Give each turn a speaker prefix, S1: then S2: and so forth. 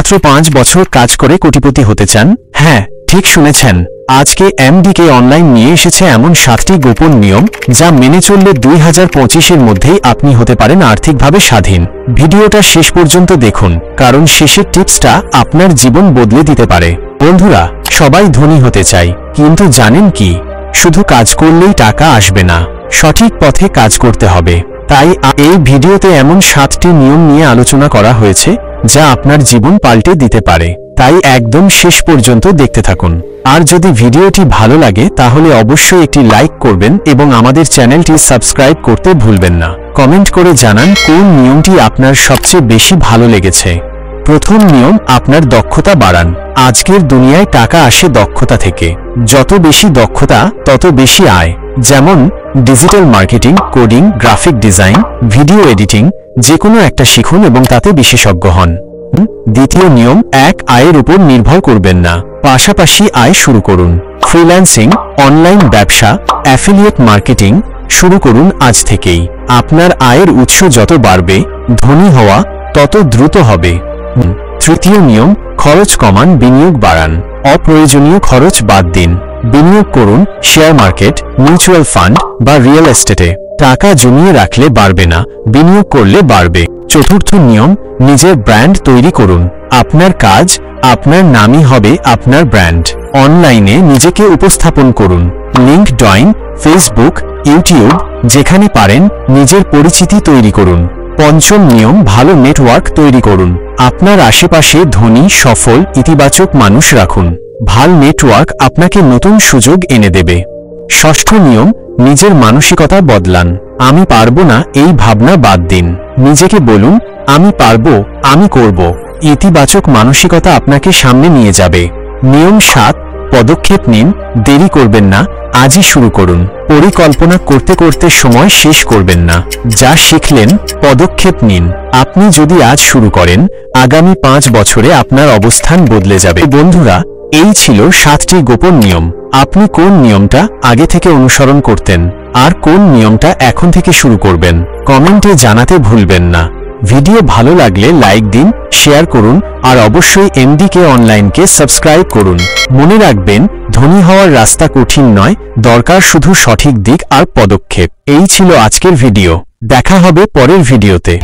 S1: মাত্র 5 বছর কাজ করে কোটিপতি হতে চান? হ্যাঁ, ঠিক শুনেছেন। আজকে এমডিকে অনলাইন নিয়ে এসেছে এমন 7টি গোপন নিয়ম যা মেনে চললে 2025-এর মধ্যেই আপনি হতে পারেন আর্থিকভাবে স্বাধীন। ভিডিওটা শেষ পর্যন্ত দেখুন, কারণ শেষের টিপসটা আপনার জীবন বদলে দিতে পারে। বন্ধুরা, সবাই ধনী হতে চায়, কিন্তু জানেন কি, শুধু কাজ করলেই টাকা আসবে না, সঠিক পথে কাজ করতে হবে। তাই এই ভিডিওতে এমন 7টি নিয়ম নিয়ে আলোচনা করা হয়েছে যা আপনার জীবন পাল্টে দিতে পারে। তাই একদম শেষ পর্যন্ত দেখতে থাকুন। আর যদি ভিডিওটি ভালো লাগে তাহলে অবশ্যই একটি লাইক করবেন এবং আমাদের চ্যানেলটি সাবস্ক্রাইব করতে ভুলবেন না। কমেন্ট করে জানান কোন নিয়মটি আপনার সবচেয়ে বেশি ভালো লেগেছে। প্রথম নিয়ম, আপনার দক্ষতা বাড়ান। আজকের দুনিয়ায় টাকা আসে দক্ষতা থেকে। যত বেশি দক্ষতা তত বেশি আয়। যেমন digital marketing, coding, graphic design, video editing, যে কোনো একটা শিখুন এবং তাতে বিশেষজ্ঞ হন। দ্বিতীয় নিয়ম, আয়ের উপর নির্ভর করবেন না, পাশাপাশি আয় শুরু করুন। ফ্রিল্যান্সিং, অনলাইন ব্যবসা, অ্যাফিলিয়েট মার্কেটিং শুরু করুন আজ থেকেই। আপনার আয়ের উৎস যত বাড়বে, ধনী হওয়া তত দ্রুত হবে। তৃতীয় নিয়ম, খরচ কমান, বিনিয়োগ বাড়ান। অপ্রয়োজনীয় খরচ বাদ দিন। বিনিয়োগ করুন শেয়ার মার্কেট, মিউচুয়াল ফান্ড বা রিয়েল এস্টেটে। টাকা জমিয়ে রাখলে বাড়বে না, বিনিয়োগ করলে বাড়বে। চতুর্থ নিয়ম, নিজের ব্র্যান্ড তৈরি করুন। আপনার কাজ, আপনার নামই হবে আপনার ব্র্যান্ড। অনলাইনে নিজেকে উপস্থাপন করুন। লিঙ্কডইন, ফেসবুক, ইউটিউব, যেখানে পারেন নিজের পরিচিতি তৈরি করুন। পঞ্চম নিয়ম, ভালো নেটওয়ার্ক তৈরি করুন। আপনার আশেপাশে ধনী, সফল, ইতিবাচক মানুষ রাখুন। ভালো নেটওয়ার্ক আপনাকে নতুন সুযোগ এনে দেবে। ষষ্ঠ নিয়ম, নিজের মানসিকতা বদলান। আমি পারবো না এই ভাবনা বাদ দিন। নিজেকে বলুন, আমি পারবো, আমি করব। ইতিবাচক মানসিকতা আপনাকে সামনে নিয়ে যাবে। নিয়ম 7, পদক্ষেপ নিন, দেরি করবেন না, আজই শুরু করুন। পরিকল্পনা করতে করতে সময় শেষ করবেন না। যা শিখলেন, পদক্ষেপ নিন। আপনি যদি আজ শুরু করেন, আগামী 5 বছরে আপনার অবস্থান বদলে যাবে। বন্ধুরা, এই ছিল 7টি গোপন নিয়ম। আপনি কোন নিয়মটা আগে থেকে অনুসরণ করতেন আর কোন নিয়মটা এখন থেকে শুরু করবেন, কমেন্টে জানাতে ভুলবেন না। ভিডিও ভালো লাগলে লাইক দিন, শেয়ার করুন আর অবশ্যই এমডিকে অনলাইনকে সাবস্ক্রাইব করুন। মনে রাখবেন, ধনী হওয়ার রাস্তা কঠিন নয়, দরকার শুধু সঠিক দিক আর পদক্ষেপ। এই ছিল আজকের ভিডিও। দেখা হবে পরের ভিডিওতে।